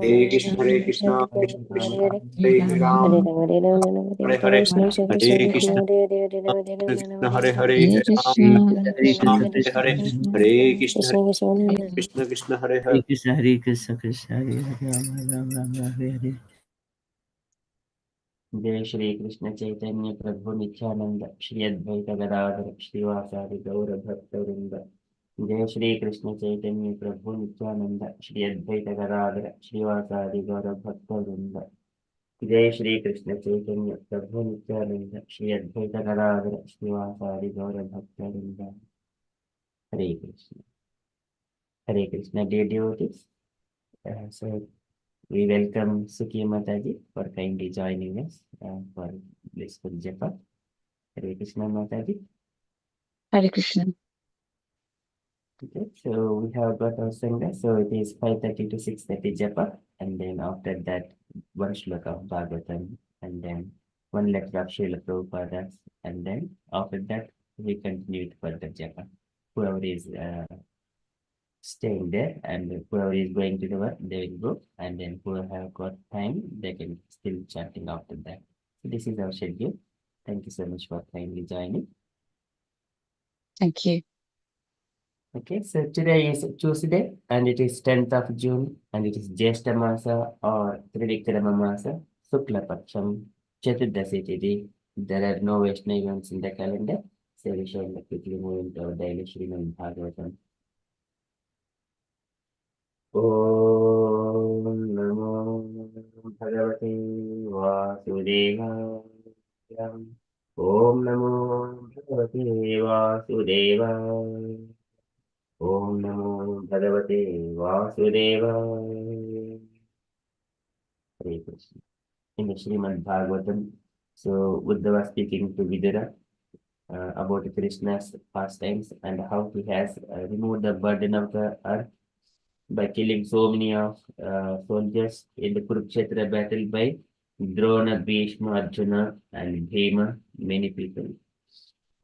Hare Krishna, Krishna Krishna, Hare Ram, Hare Hare, Hare Krishna, Krishna Hare Hare, Ram Ram Hare Hare, Hare Krishna, Krishna Krishna Hare Hare. Hare Krishna, Krishna Hare Hare, Ram Ram Hare Hare. जय श्री कृष्ण चैतन्य प्रभु नित्यानंद श्री अद्वैत गदाधर श्रीवासादि गौर भक्त वृंद। जय श्री कृष्ण चैतन्य प्रभु नित्यानंद श्री अद्वैत गदाधर श्रीवासादि गौर भक्त वृंद। जय श्री कृष्ण चैतन्य प्रभु नित्यानंद श्री अद्वैत गदाधर श्रीवासादि गौर भक्त वृंद। हरे Krishna dear devotees. So we welcome Sukhi Mataji for kindly joining us for this good japa. Hare Krishna Mataji. Hare Krishna. Okay, so we have got our Sangha. So it is 5:30 to 6:30 japa, and then after that one shloka of Bhagavatam, and then one letter of Srila Prabhupada, and then after that we continue with further japa. Whoever is staying there and whoever is going to the work, they will go, and then whoever have got time, they can still chanting after that. So this is our schedule. Thank you so much for kindly joining. Thank you. Okay, so today is Tuesday, and it is 10th of June, and it is Jyeshta Masa or Trivikrama Masa, Sukla Paksham, Chaturdasi Tithi. There are no Vaishnava events in the calendar, so we shall quickly move into our daily Srimad Bhagavatam. Om Namo Bhagavate Vasudevaya. Om Namo Bhagavate Vasudevaya. Om Namo Bhagavate Vasudevaya. Hare Krishna. In the Srimad Bhagavatam, so Uddhava speaking to Vidura about Krishna's pastimes and how he has removed the burden of the earth by killing so many of soldiers in the Kurukshetra battle by Drona, Bhishma, Arjuna, and Bhima, many people.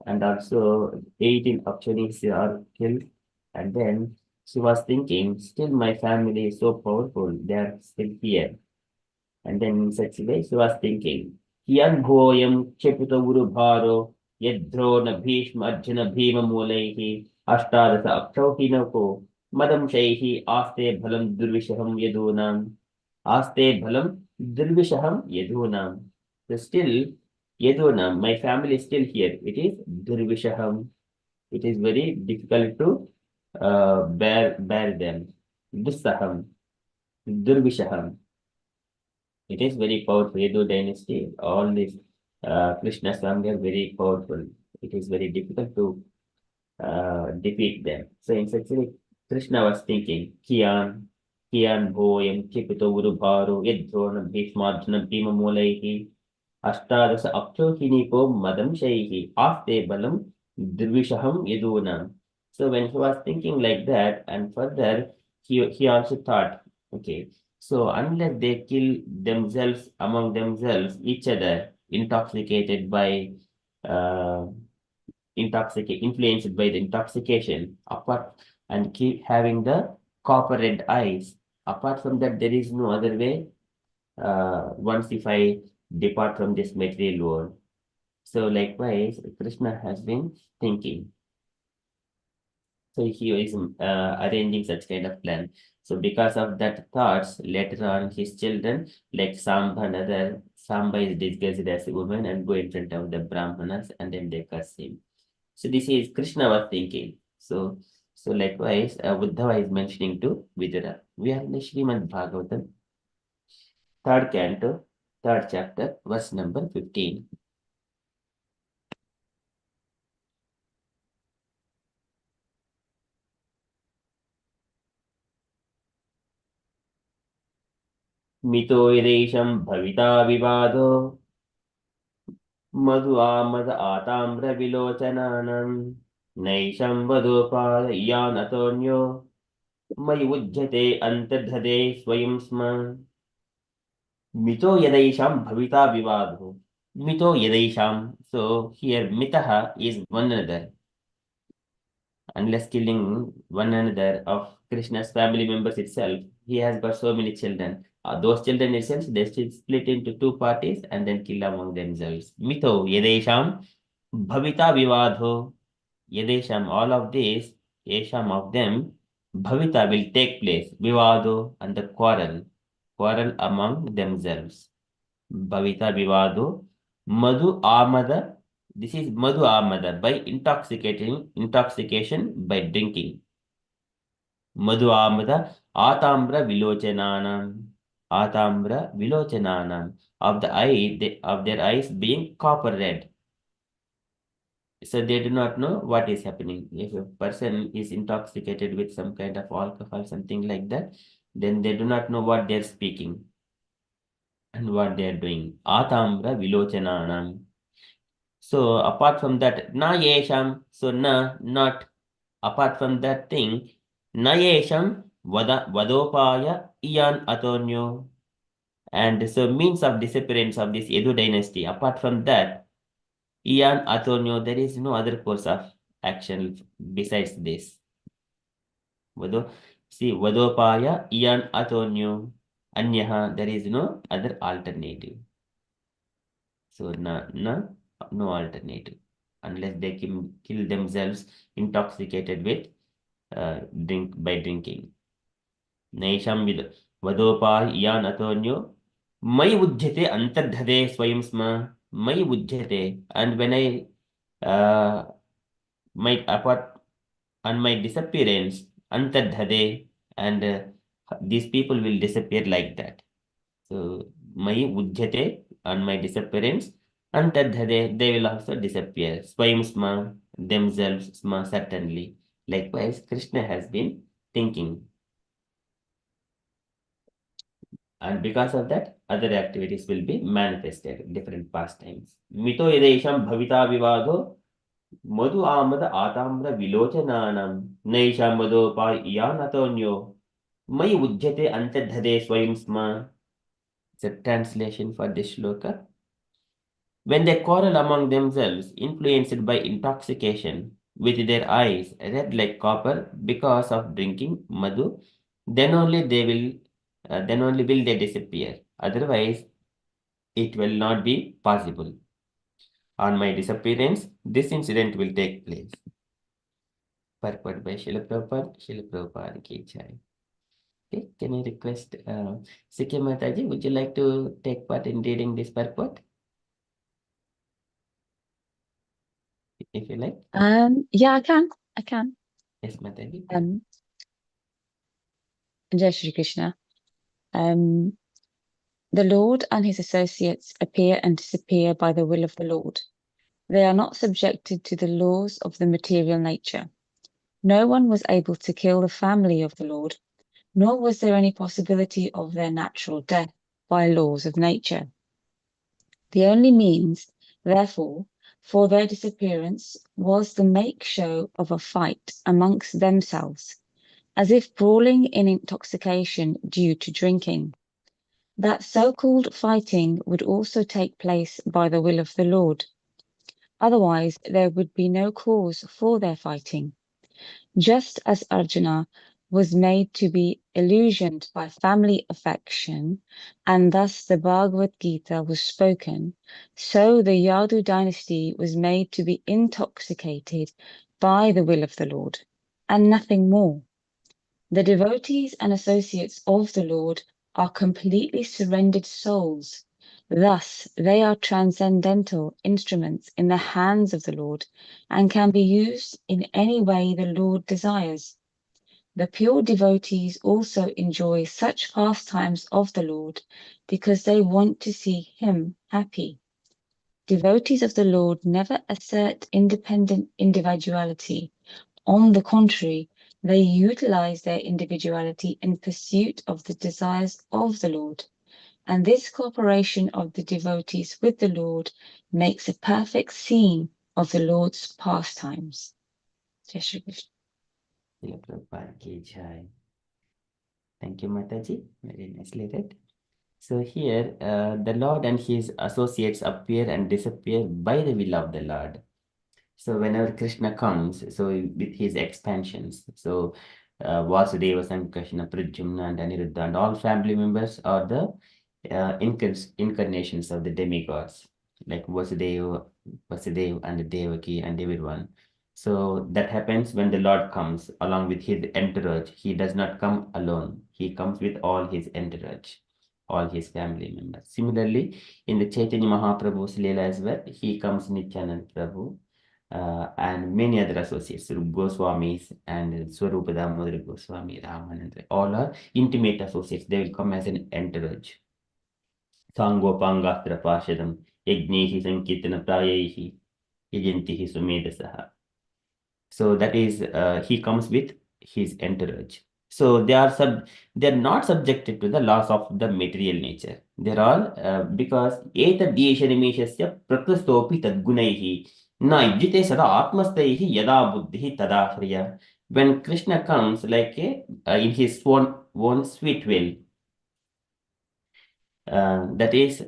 And also 18 Akshani's are killed. And then she was thinking, still my family is so powerful, they are still here. And then in such a way, she was thinking, Kiyan Bhoyam Chepita Urubharo, Yadrona Bhishma, Arjuna, Bhima Mulaihi, Ashtadasa Akshauhinako. Madam Shaihi Aste Bhalam Durvishaham Yadunam. Aste Bhalam Durvishaham Yadunam. So still Yadunam, my family is still here. It is Durvishaham. It is very difficult to bear them. Dussaham. Durvishaham. It is very powerful. Yadu dynasty, all these Krishna Swami are very powerful. It is very difficult to defeat them. So in such a way, Krishna was thinking, Kiyan Bhoyam Kipito Urubharu Yadrona Bhishmarjuna Bhima Mulaihi Ashtadasa Akchohiniko Madam Shaihi Aste Balam Dirvishaham Yadunam. So when he was thinking like that, and further, he also thought, okay, so unless they kill themselves among themselves, each other, intoxicated by influenced by the intoxication, apart and keep having the copper red eyes. Apart from that, there is no other way. Once if I depart from this material world. So likewise, Krishna has been thinking. So he is arranging such kind of plan. So because of that thoughts, later on his children, like Samba and other, Samba is disguised as a woman and go in front of the Brahmanas and then they curse him. So this is Krishna was thinking. So likewise, Uddhava is mentioning to Vidura. We are in the Srimad Bhagavatam, 3rd canto, 3rd chapter, verse number 15. Mito idesham bhavita vivado madhu amad atamra vilochananam naisham vadopala yanatonyo mai ujjate antadhade swayam sma. Mito yadaisham bhavita vivado. Mito yadaisham. So here mitaha is one another. Unless killing one another of Krishna's family members itself, he has got so many children. Those children itself, they still split into two parties and then kill among themselves. Mito yedesham bhavita vivadho. Yedesham, all of these, yesham of them, bhavita will take place. Vivado, and the quarrel among themselves. Bhavita vivado. Madhu amada. This is madhu amada, by intoxication by drinking. Madhu amada atambra vilochananam of the of their eyes being copper red. So they do not know what is happening. If a person is intoxicated with some kind of alcohol, something like that, then they do not know what they're speaking and what they're doing. Atambra vilochananam. So apart from that, na yesham, so na, not, apart from that thing, na yesham vadopaya iyan atonyo. And so means of disappearance of this Edo dynasty, apart from that, iyan atonyo, there is no other course of action besides this. Vadopaya iyan atonyo, anyaha, there is no other alternative. So no alternative, unless they kill themselves intoxicated with drinking. Naisham vadopah iyan atonyo mai ujjate antardhade swayam sma mai ujjate, and when I my apart on my disappearance antardhade, and these people will disappear like that. So mai ujjate, on my disappearance, antardhade, they will also disappear. Swayam sma, themselves, sma, certainly. Likewise, Krishna has been thinking. And because of that, other activities will be manifested, different pastimes. Mito yadesham bhavita vivado madhu amada atambra vilochananam naisham madopa iyanatonyo mai ujjate antadhade swayam sma. It's a translation for this shloka. When they quarrel among themselves, influenced by intoxication, with their eyes red like copper because of drinking madhu, then only will they disappear. Otherwise, it will not be possible. On my disappearance, this incident will take place. Purport by Srila Prabhupada ki jai. Okay, can I request Sikya Mataji, would you like to take part in reading this purport? If you like. Yeah, I can. Yes, Mataji. Jai Shri Krishna. The Lord and his associates appear and disappear by the will of the Lord. They are not subjected to the laws of the material nature. No one was able to kill the family of the Lord, nor was there any possibility of their natural death by laws of nature. The only means, therefore, for their disappearance was the make show of a fight amongst themselves, as if brawling in intoxication due to drinking. That so-called fighting would also take place by the will of the Lord. Otherwise, there would be no cause for their fighting. Just as Arjuna was made to be illusioned by family affection, and thus the Bhagavad Gita was spoken, so the Yadu dynasty was made to be intoxicated by the will of the Lord, and nothing more. The devotees and associates of the Lord are completely surrendered souls. Thus, they are transcendental instruments in the hands of the Lord and can be used in any way the Lord desires. The pure devotees also enjoy such pastimes of the Lord because they want to see him happy. Devotees of the Lord never assert independent individuality. On the contrary, they utilize their individuality in pursuit of the desires of the Lord. And this cooperation of the devotees with the Lord makes a perfect scene of the Lord's pastimes. Jai Shri Krishna. Thank you, Mataji. Very nicely read. So here, the Lord and his associates appear and disappear by the will of the Lord. So whenever Krishna comes, so with his expansions, so Vasudeva, Sankarsana, Pradyumna, and Aniruddha, and all family members are the incarnations of the demigods, like Vasudeva, and Devaki, and everyone. So that happens when the Lord comes along with his entourage. He does not come alone. He comes with all his entourage, all his family members. Similarly, in the Chaitanya Mahaprabhu's Leela as well, he comes Nityanand Prabhu, and many other associates, Rup Goswamis and Swarupa Damodar Goswami, Ramananda, all are intimate associates. They will come as an entourage. Sangopangatra Pashadam, Yajnehi Sankirtana Prayahi, Yajantihi Sumedasaha. So that is, he comes with his entourage. So they're not subjected to the laws of the material nature. They're all because etadishanimeshasya prakristopi tadgunaihi na yujite sada atmastaihi yada buddhi tadashraya. When Krishna comes like in his own sweet will, that is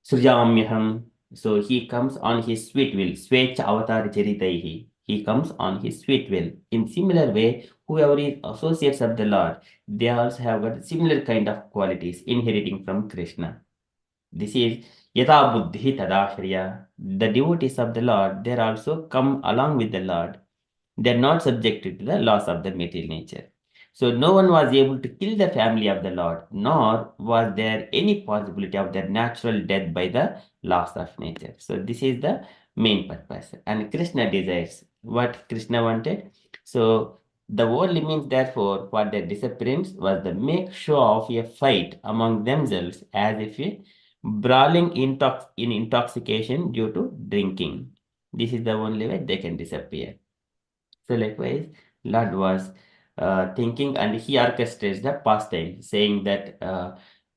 Srijamyaham. So he comes on his sweet will. Svecha avatar charitaihi. He comes on his sweet will. In similar way, whoever is associates of the Lord, they also have got similar kind of qualities inheriting from Krishna. This is yata buddhi tadashraya. The devotees of the Lord, they also come along with the Lord. They are not subjected to the laws of the material nature. So no one was able to kill the family of the Lord, nor was there any possibility of their natural death by the laws of nature. So this is the main purpose. And Krishna desires what Krishna wanted. So the only means, therefore, for their disappearance was the make show of a fight among themselves as if a brawling in intoxication due to drinking. This is the only way they can disappear. So likewise, Lord was thinking, and he orchestrates the pastime, saying that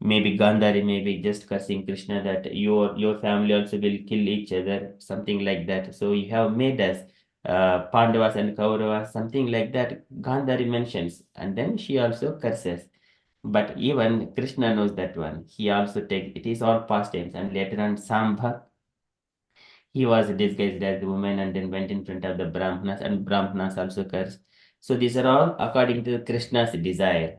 maybe Gandhari may be just cursing Krishna that your family also will kill each other, something like that. So you have made us Pandavas and Kauravas, something like that. Gandhari mentions, and then she also curses. But even Krishna knows that one. He also takes it is all pastimes, and later on Sambha, he was disguised as the woman and then went in front of the Brahmanas, and Brahmanas also cursed. So these are all according to Krishna's desire.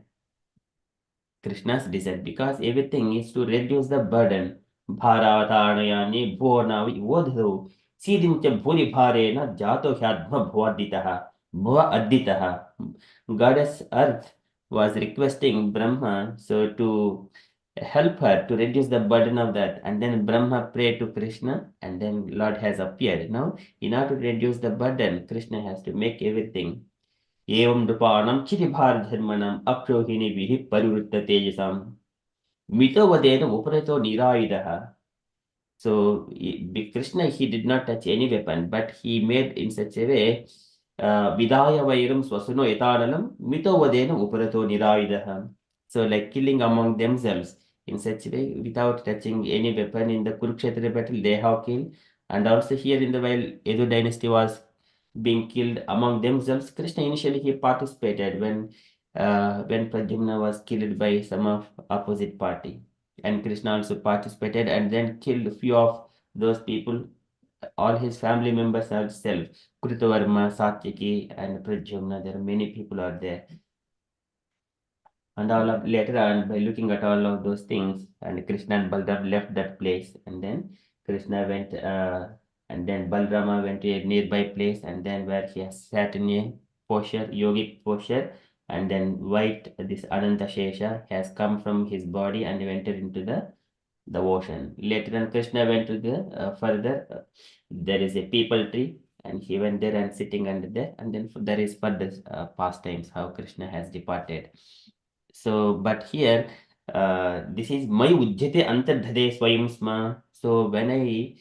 Krishna's desire, because everything is to reduce the burden. Bharavatārayāni bhornavi vodhau sidincha bhuri bharena jato hyadma bhuaditaha bhuva additaha. Goddess Earth was requesting Brahma so to help her to reduce the burden of that. And then Brahma prayed to Krishna, and then Lord has appeared. Now, in order to reduce the burden, Krishna has to make everything. Evam Drupanam Chiribhar Dharmanam Apshohini Vihi Parivritta Tejasam Mito Vadena Uprato Niraidaha. So Krishna, he did not touch any weapon, but he made in such a way Vidaya Vairam Swasuno Etanalam Mito Vadena Uprato Niraidaha. So like killing among themselves in such a way without touching any weapon. In the Kurukshetra battle they have killed, and also here in the while Edo dynasty was being killed among themselves, Krishna initially he participated when Pradyumna was killed by some of opposite party, and Krishna also participated and then killed a few of those people, all his family members himself, Kritavarma, Satyaki, and Pradyumna. There are many people are there. And all of later on, by looking at all of those things, and Krishna and Balram left that place, and then Krishna went, and then Balrama went to a nearby place, and then where he has sat in a posture, yogic posture, and then this Ananta Shesha has come from his body and entered into the ocean. Later on, Krishna went to the further. There is a people tree, and he went there and sitting under there, and then there is further pastimes how Krishna has departed. So, but here, this is my ujjate antardhade swayam sma. So, when I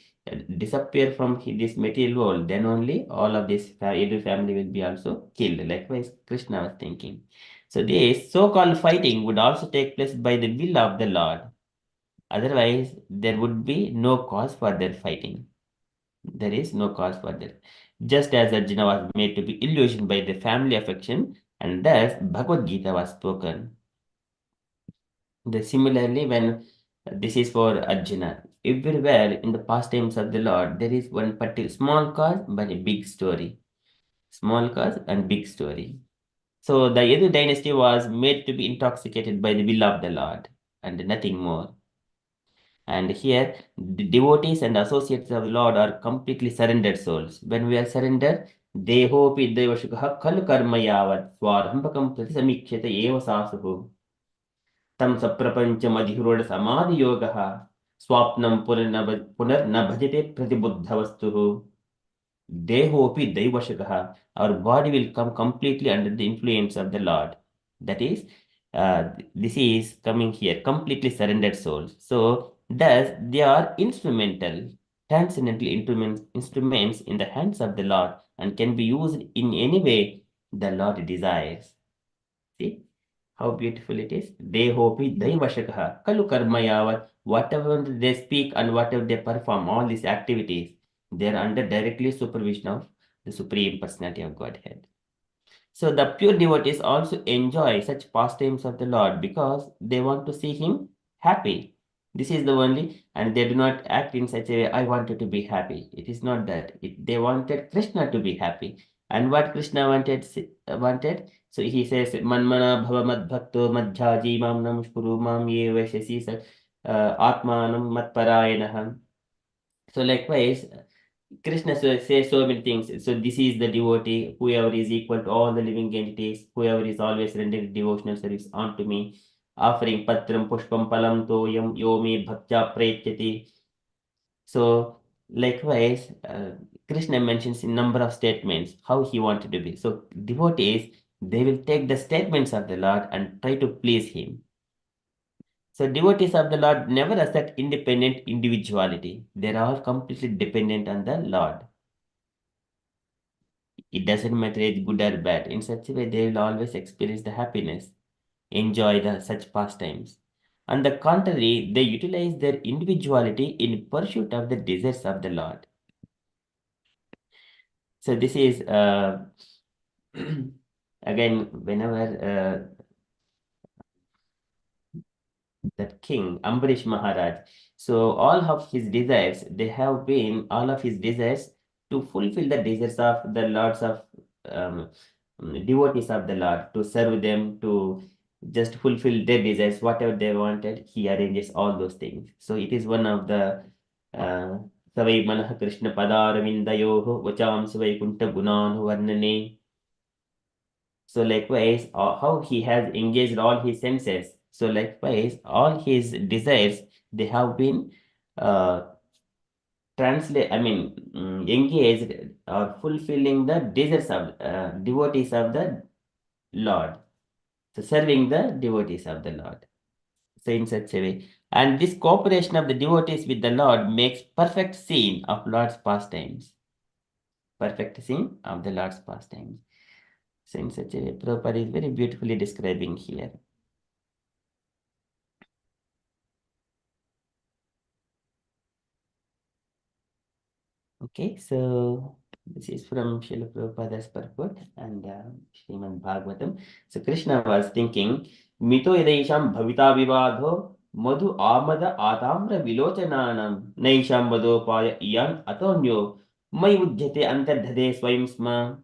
disappear from this material world, then only all of this every family will be also killed. Likewise, Krishna was thinking. So, this so-called fighting would also take place by the will of the Lord. Otherwise, there would be no cause for their fighting. There is no cause for that. Just as Arjuna was made to be illusioned by the family affection, and thus Bhagavad Gita was spoken. Similarly, when this is for Arjuna, everywhere in the pastimes of the Lord, there is one particular small cause but a big story. Small cause and big story. So the Yadu dynasty was made to be intoxicated by the will of the Lord and nothing more. And here, the devotees and associates of the Lord are completely surrendered souls. When we are surrendered, Dehopi Devashukha Kalu Karma Yavat Swarhambakam Pratisamikshata Eva Sasuhu Tam Saprapancha Madhurod Samadhi Yogaha Swapnam Punar Nabhajate Pratibuddhavastuhu Dehopi Devashukha. Our body will come completely under the influence of the Lord. That is, this is coming here, completely surrendered souls. So, thus, they are instrumental, transcendental instruments in the hands of the Lord and can be used in any way the Lord desires. See how beautiful it is? Dehopi Daivashakaha Kalu Karma Yavat. Whatever they speak and whatever they perform, all these activities, they are under directly supervision of the Supreme Personality of Godhead. So the pure devotees also enjoy such pastimes of the Lord because they want to see Him happy. This is the only, and they do not act in such a way, I wanted to be happy. It is not that. They wanted Krishna to be happy. And what Krishna wanted, so he says, Manmana bhava mad bhakto madhyaji mam namaskuru mam ye vaishasi atmanam matparayanaham. So likewise, Krishna says so many things. So this is the devotee, whoever is equal to all the living entities, whoever is always rendering devotional service unto me, offering patram pushpam palam toyam yomi bhaktya pretyati. So likewise, Krishna mentions in number of statements how he wanted to be. So devotees, they will take the statements of the Lord and try to please him. So devotees of the Lord never assert independent individuality. They are all completely dependent on the Lord. It doesn't matter it's good or bad. In such a way, they will always experience the happiness, enjoy such pastimes. On the contrary, they utilize their individuality in pursuit of the desires of the Lord. So this is again, whenever that king, Ambarish Maharaj, so all of his desires, they have been all of his desires to fulfill the desires of the lords of um, devotees of the Lord, to serve them, to just fulfill their desires, whatever they wanted, he arranges all those things. So it is one of the Savai Manah Krishna Padaravindayoho Vacham Savai Kunta Gunan Varnane. So likewise, how he has engaged all his senses. So likewise, all his desires, they have been engaged or fulfilling the desires of devotees of the Lord. So serving the devotees of the Lord. So in such a way. And this cooperation of the devotees with the Lord makes perfect scene of Lord's pastimes. Perfect scene of the Lord's pastimes. So in such a way, Prabhupada is very beautifully describing here. Okay, so this is from Srila Prabhupada's purport and Srimad Bhagavatam. So Krishna was thinking, Mito yadaisham bhavita vivadho madhu amada atamra vilochananam naisham vadopaya iyan atonyo may ujjate antardhade swayam sma.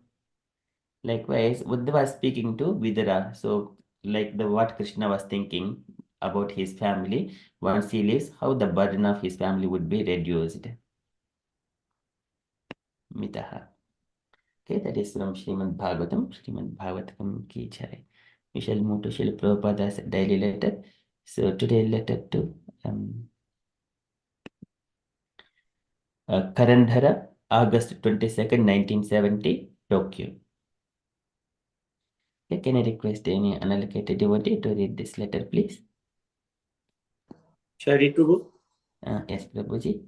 Likewise, Buddha was speaking to Vidura. So like what Krishna was thinking about his family, once he leaves, how the burden of his family would be reduced. Mitaha. Okay, that is from Srimad Bhagavatam. Srimad Bhagavatam ki jai. We shall move to Srila Prabhupada's daily letter. So today letter to Karandhara, August 22nd, 1970, Tokyo. Okay, can I request any unallocated devotee to read this letter, please? Shall I read, Prabhu? Yes, Prabhuji.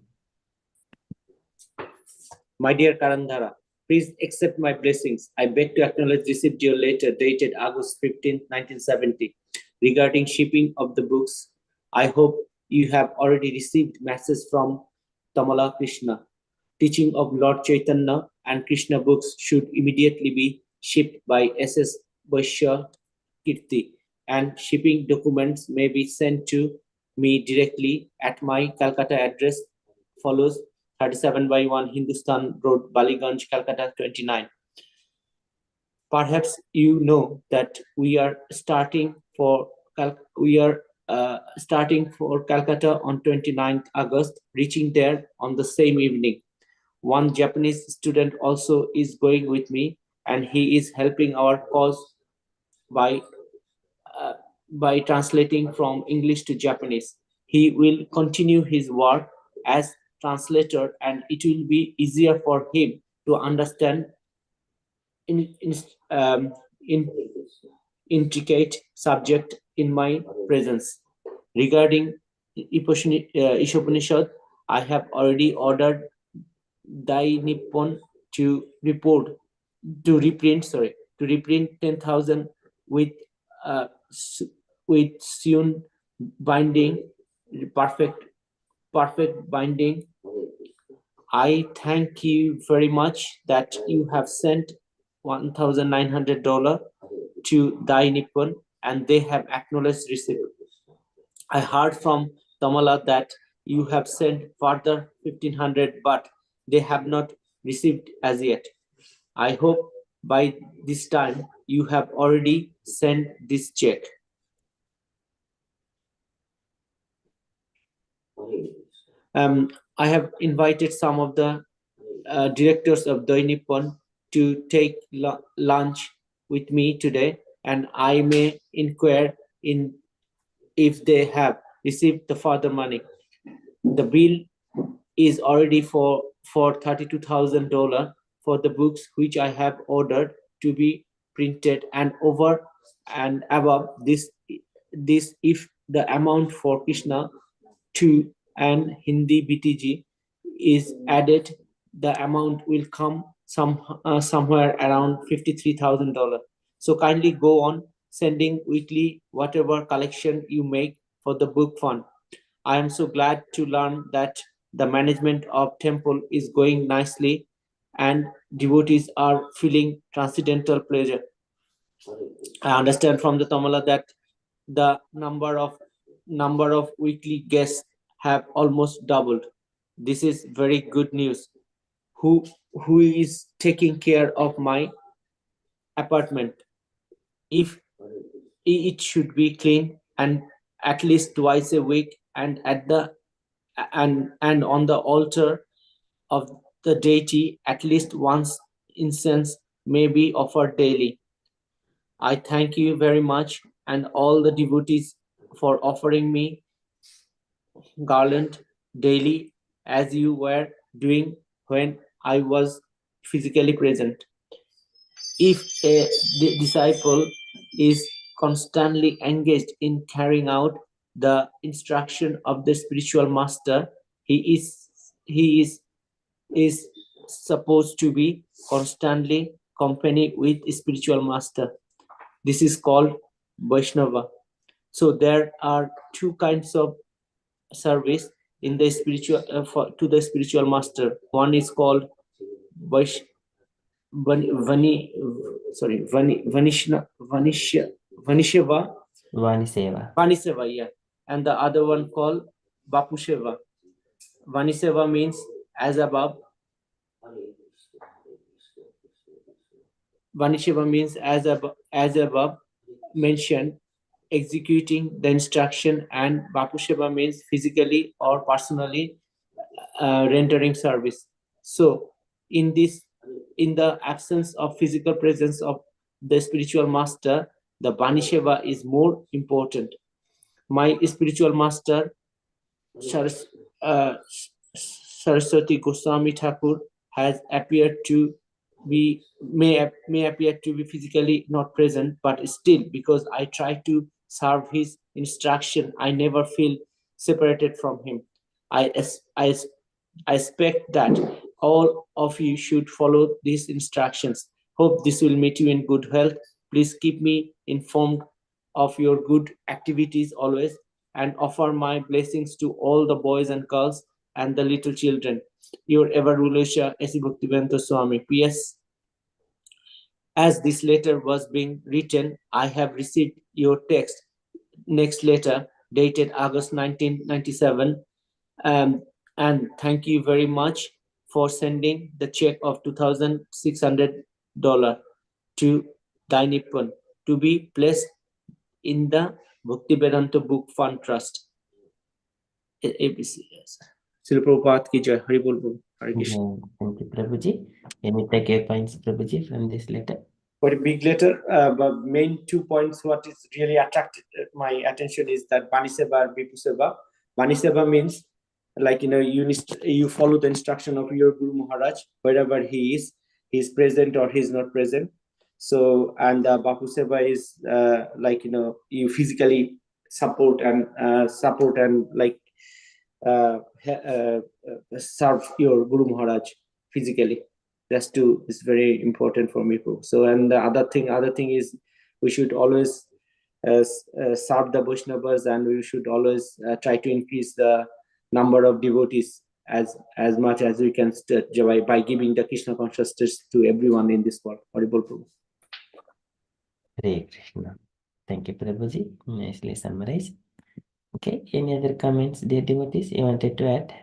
My dear Karandhara, please accept my blessings. I beg to acknowledge received your letter dated August 15, 1970, regarding shipping of the books. I hope you have already received messages from Tamala Krishna. Teaching of Lord Chaitanya and Krishna books should immediately be shipped by SS Vaishya Kirti, and shipping documents may be sent to me directly at my Calcutta address follows 37/1 Hindustan Road, Baliganj, Calcutta 29. Perhaps you know that we are starting for Calcutta on 29th August, reaching there on the same evening. One Japanese student also is going with me, and he is helping our cause by translating from English to Japanese. He will continue his work as translator, and it will be easier for him to understand intricate subject in my presence. Regarding Ishopanishad, I have already ordered Dai Nippon to reprint 10,000 with sewn binding, perfect binding. I thank you very much that you have sent $1,900 to Dai Nippon, and they have acknowledged receipt. I heard from Tamala that you have sent further 1,500, but they have not received as yet. I hope by this time you have already sent this check. I have invited some of the directors of Dai Nippon to take lunch with me today, and I may inquire in if they have received the further money. The bill is already for $32,000 for the books which I have ordered to be printed, and over and above this if the amount for Krishna 2 and Hindi BTG is added, the amount will come somewhere around $53,000. So kindly go on sending weekly whatever collection you make for the book fund. I am so glad to learn that the management of temple is going nicely and devotees are feeling transcendental pleasure. I understand from the Tamala that the number of weekly guests have almost doubled. This is very good news. Who is taking care of my apartment? If it should be clean and at least twice a week, and at the and on the altar of the deity at least once incense may be offered daily. I thank you very much and all the devotees for offering me garland daily as you were doing when I was physically present. If a disciple is constantly engaged in carrying out the instruction of the spiritual master, he is supposed to be constantly company with spiritual master. This is called Vaishnava. So there are two kinds of service in the spiritual to the spiritual master. One is called Vaniseva, yeah, and the other one called Bapusheva. Vaniseva means as above. Vaniseva means as above mentioned, executing the instruction, and Bapusheva means physically or personally rendering service. So in the absence of physical presence of the spiritual master, the Vanisheva is more important. My spiritual master, Saraswati Goswami Thakur, has appeared to be may appear to be physically not present, but still, because I try to serve his instruction, I never feel separated from him. I expect that all of you should follow these instructions. Hope this will meet you in good health. Please keep me informed of your good activities always, and offer my blessings to all the boys and girls and the little children. Your ever Rulusha S. Bhaktivedanta Swami. P.S. As this letter was being written, I have received your text. Next letter, dated August 1997. And thank you very much for sending the check of $2,600 to Dainippon to be placed in the Bhaktivedanta Book Fund Trust. Srila Prabhupada ki jai. Hari Bol Bol. Hare Krishna. Thank you, Prabhuji. Any take points, Prabhuji, from this letter? Quite a big letter, but main 2 points. What is really attracted my attention is that Baniseva and Vipuseva. Baniseva means, like, you follow the instruction of your Guru Maharaj wherever he is present or he's not present. So, and Bapuseva is like, you physically support and like serve your Guru Maharaj physically. That's too is very important for me. So, and the other thing is we should always serve the Vaishnavas, and we should always try to increase the number of devotees as much as we can by giving the Krishna consciousness to everyone in this world. Horrible Prabhu. Hare Krishna. Thank you, Prabhuji. Nicely summarized. Okay, any other comments, dear devotees, you wanted to add?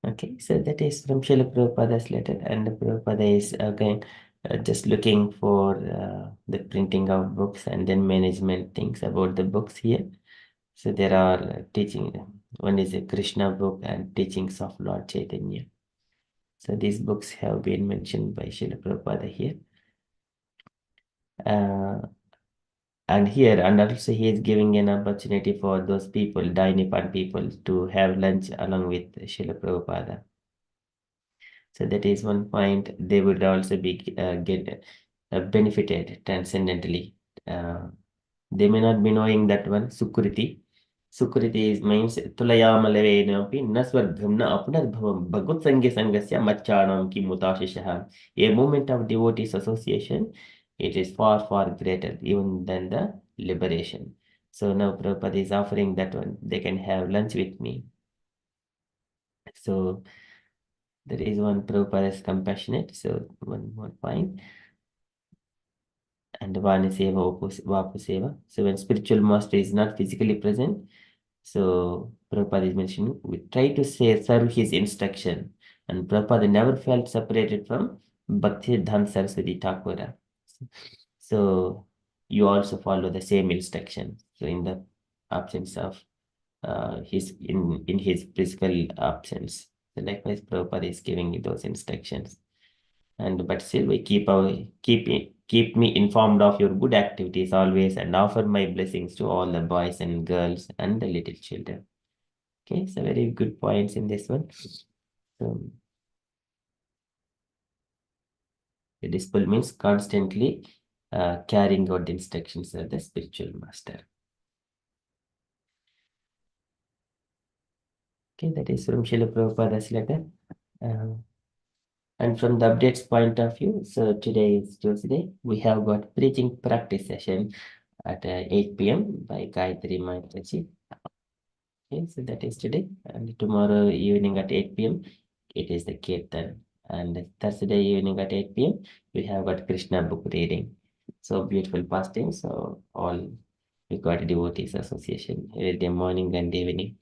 Okay, so that is from Srila Prabhupada's letter, and Prabhupada is again just looking for the printing of books and then management things about the books here. So there are teaching, one is a Krishna book and teachings of Lord Chaitanya. So these books have been mentioned by Srila Prabhupada here. And also he is giving an opportunity for those people, Dainipan people, to have lunch along with Srila Prabhupada. So that is one point. They would also be benefited transcendently. They may not be knowing that one, Sukriti. Sukriti means Tulayamalavenapi Naswargam na Apnadbhavam Bhagut Sangi Sangasya Machanam Ki Mutashishaha. A moment of devotees association, it is far, far greater even than the liberation. So now Prabhupada is offering that one. They can have lunch with me. So there is one. Prabhupada is compassionate. So one more point. And Vaniseva Vapuseva. So when spiritual master is not physically present, so Prabhupada is mentioning, we try to serve his instruction. And Prabhupada never felt separated from Bhakti Dham Saraswati Thakura. So you also follow the same instruction. So in the absence of in his physical absence. So likewise, Prabhupada is giving you those instructions. But still we keep me informed of your good activities always, and offer my blessings to all the boys and girls and the little children. Okay, so very good points in this one. So the disciple means constantly carrying out the instructions of the spiritual master. Okay, that is from Srila Prabhupada's letter. And from the updates point of view, so today is Tuesday. We have got preaching practice session at 8 p.m. by Gayatri Mataji. Okay, so that is today. And tomorrow evening at 8 p.m. it is the Kirtan. And Thursday evening at 8 p.m. we have got Krishna book reading. So beautiful fasting. So all we got Devotees Association every day, morning and evening.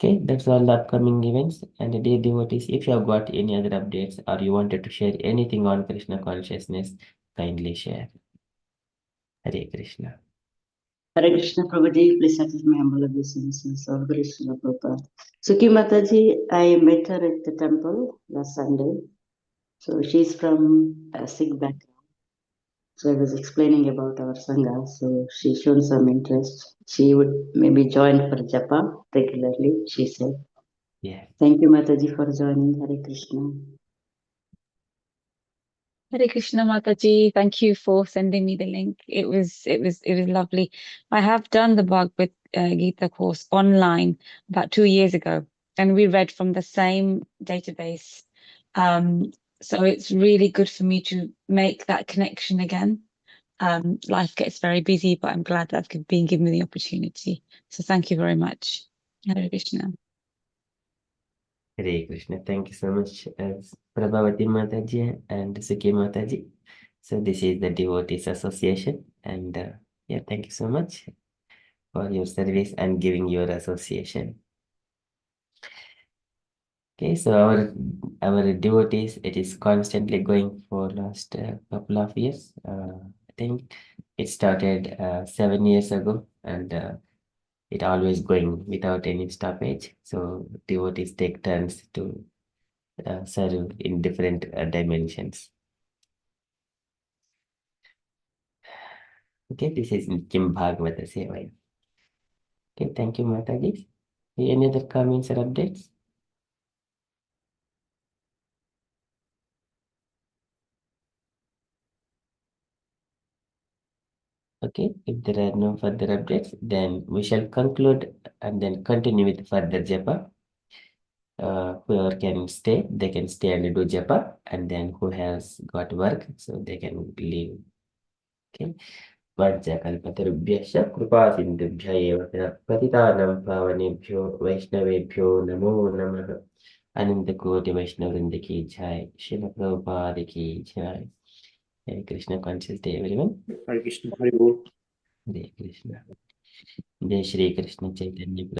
Okay, that's all the upcoming events. And dear devotees, if you have got any other updates or you wanted to share anything on Krishna consciousness, kindly share. Hare Krishna. Hare Krishna Prabhuji, please accept my humble obeisances. All Krishna Prabhupada. Suki Mataji, I met her at the temple last Sunday. So she's from a Sikh background. So I was explaining about our Sangha. So she shown some interest. She would maybe join for japa regularly, she said. Yeah. Thank you, Mataji, for joining. Hare Krishna. Hare Krishna Mataji, thank you for sending me the link. It was lovely. I have done the Bhagavad Gita course online about 2 years ago, and we read from the same database. So it's really good for me to make that connection again. Life gets very busy, but I'm glad that I've been given the opportunity. So thank you very much. Hare Krishna. Hare Krishna. Thank you so much, Prabhavati Mataji and Suki Mataji. So this is the Devotees Association, and yeah, thank you so much for your service and giving your association. Okay, so our devotees, it is constantly going for last couple of years. I think it started 7 years ago, and it always going without any stoppage. So devotees take turns to serve in different dimensions. Okay, this is Kim Bhagavata Seva. Okay, thank you, Mataji. Any other comments or updates? Okay, if there are no further updates, then we shall conclude and then continue with further japa. Whoever can stay, they can stay and do japa, and then who has got work, so they can leave. Okay. Vajjakalpatarubhyasya kripa sindhubhya eva patitanam pavanebhyo vaishnavebhyo namo namah. Ananda Koti Vaishnavrinda ki jai. Srila Prabhupada ki jai. Hare Krishna, conscious day, everyone. Hare Krishna, Hare Bol. Hare Krishna. Jai Shri Krishna Chaitanya.